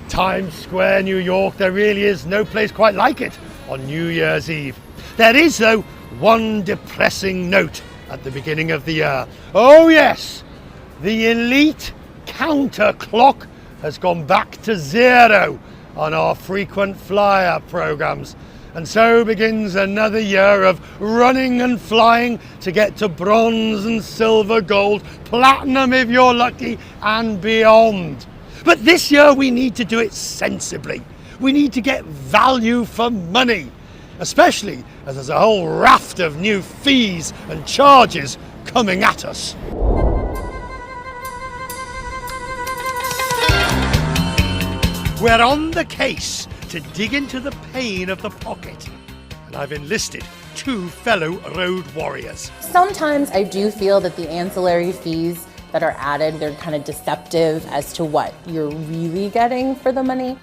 Times Square, New York, there really is no place quite like it on New Year's Eve. There is, though, one depressing note at the beginning of the year. Oh yes, the elite counter clock has gone back to zero on our frequent flyer programs. And so begins another year of running and flying to get to bronze and silver, gold, platinum if you're lucky, and beyond. But this year we need to do it sensibly. We need to get value for money, especially as there's a whole raft of new fees and charges coming at us. We're on the case to dig into the pain of the pocket, and I've enlisted two fellow road warriors. Sometimes I do feel that the ancillary fees that are added, they're kind of deceptive as to what you're really getting for the money.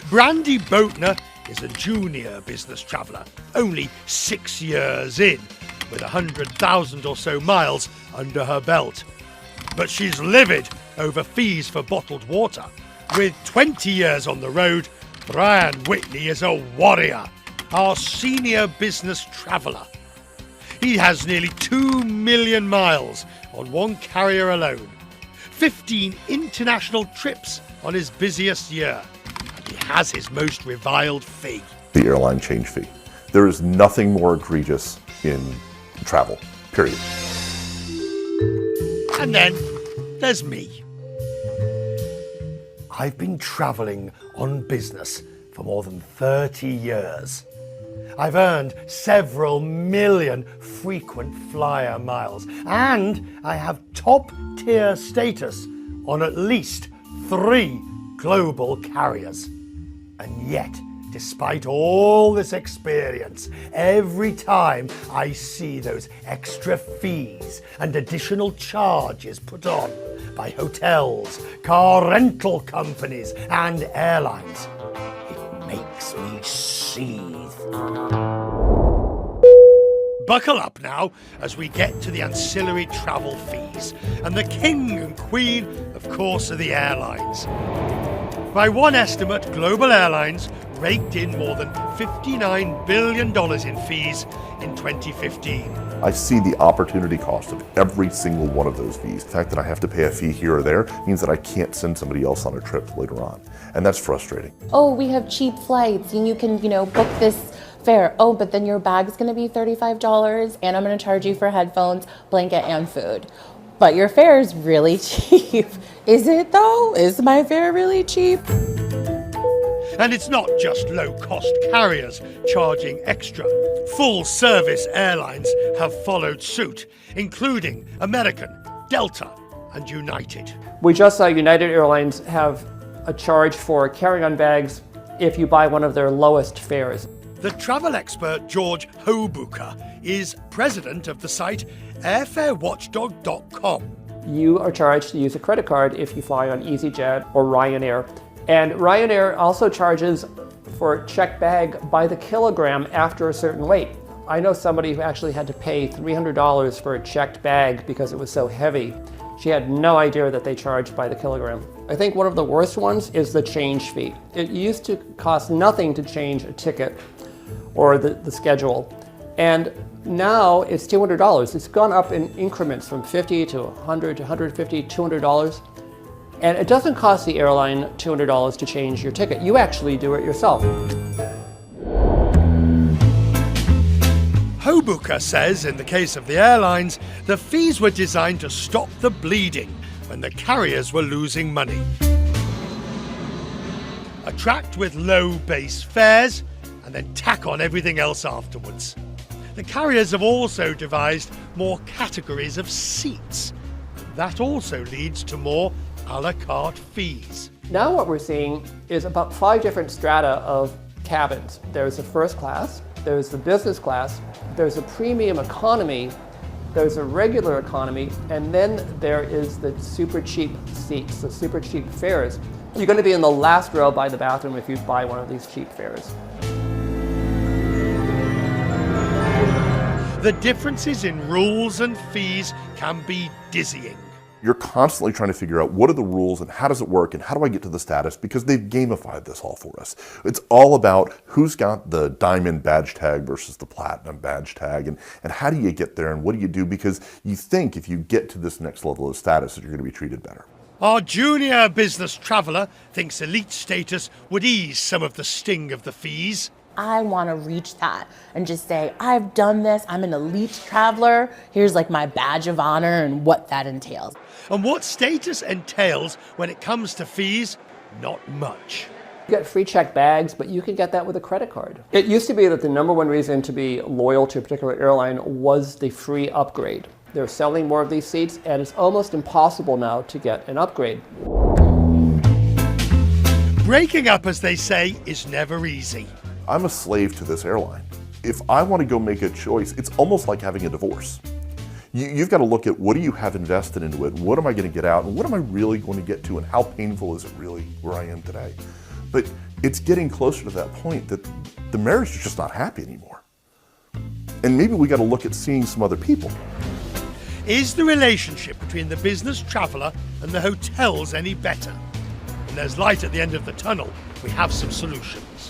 Brandy Boatner is a junior business traveller, only 6 years in, with 100,000 or so miles under her belt. But she's livid over fees for bottled water. With 20 years on the road, Brian Whitney is a warrior, our senior business traveller. He has nearly 2 million miles on one carrier alone, 15 international trips on his busiest year, and he has his most reviled fee. The airline change fee. There is nothing more egregious in travel, period. And then there's me. I've been travelling on business for more than 30 years. I've earned several million frequent flyer miles, and I have top-tier status on at least 3 global carriers. And yet, despite all this experience, every time I see those extra fees and additional charges put on by hotels, car rental companies, and airlines, it makes me seethe. Buckle up now as we get to the ancillary travel fees, and the king and queen, of course, are the airlines. By one estimate, global airlines raked in more than $59 billion in fees in 2015. I see the opportunity cost of every single one of those fees. The fact that I have to pay a fee here or there means that I can't send somebody else on a trip later on. And that's frustrating. Oh, we have cheap flights and you can, book this fare. Oh, but then your bag's gonna be $35 and I'm gonna charge you for headphones, blanket, and food. But your fare is really cheap. Is it though? Is my fare really cheap? And it's not just low-cost carriers charging extra. Full-service airlines have followed suit, including American, Delta, and United. We just saw United Airlines have a charge for carry-on bags if you buy one of their lowest fares. The travel expert George Hobuka is president of the site airfarewatchdog.com. You are charged to use a credit card if you fly on EasyJet or Ryanair. And Ryanair also charges for checked bag by the kilogram after a certain weight. I know somebody who actually had to pay $300 for a checked bag because it was so heavy. She had no idea that they charged by the kilogram. I think one of the worst ones is the change fee. It used to cost nothing to change a ticket or the schedule. And now it's $200. It's gone up in increments from $50 to $100 to $150, $200. And it doesn't cost the airline $200 to change your ticket. You actually do it yourself. Hobuka says in the case of the airlines, the fees were designed to stop the bleeding when the carriers were losing money. Attract with low base fares and then tack on everything else afterwards. The carriers have also devised more categories of seats. That also leads to more a la carte fees. Now what we're seeing is about 5 different strata of cabins. There's the first class, there's the business class, there's a premium economy, there's a regular economy, and then there is the super cheap seats, the super cheap fares. You're going to be in the last row by the bathroom if you buy one of these cheap fares. The differences in rules and fees can be dizzying. You're constantly trying to figure out what are the rules and how does it work and how do I get to the status, because they've gamified this all for us. It's all about who's got the diamond badge tag versus the platinum badge tag, and how do you get there and what do you do, because you think if you get to this next level of status that you're going to be treated better. Our junior business traveller thinks elite status would ease some of the sting of the fees. I want to reach that and just say, I've done this, I'm an elite traveler, here's like my badge of honor and what that entails. And what status entails when it comes to fees? Not much. You get free checked bags, but you can get that with a credit card. It used to be that the number one reason to be loyal to a particular airline was the free upgrade. They're selling more of these seats, and it's almost impossible now to get an upgrade. Breaking up, as they say, is never easy. I'm a slave to this airline. If I want to go make a choice, it's almost like having a divorce. You've got to look at what do you have invested into it, what am I going to get out, and what am I really going to get to, and how painful is it really where I am today. But it's getting closer to that point that the marriage is just not happy anymore. And maybe we got to look at seeing some other people. Is the relationship between the business traveller and the hotels any better? When there's light at the end of the tunnel, we have some solutions.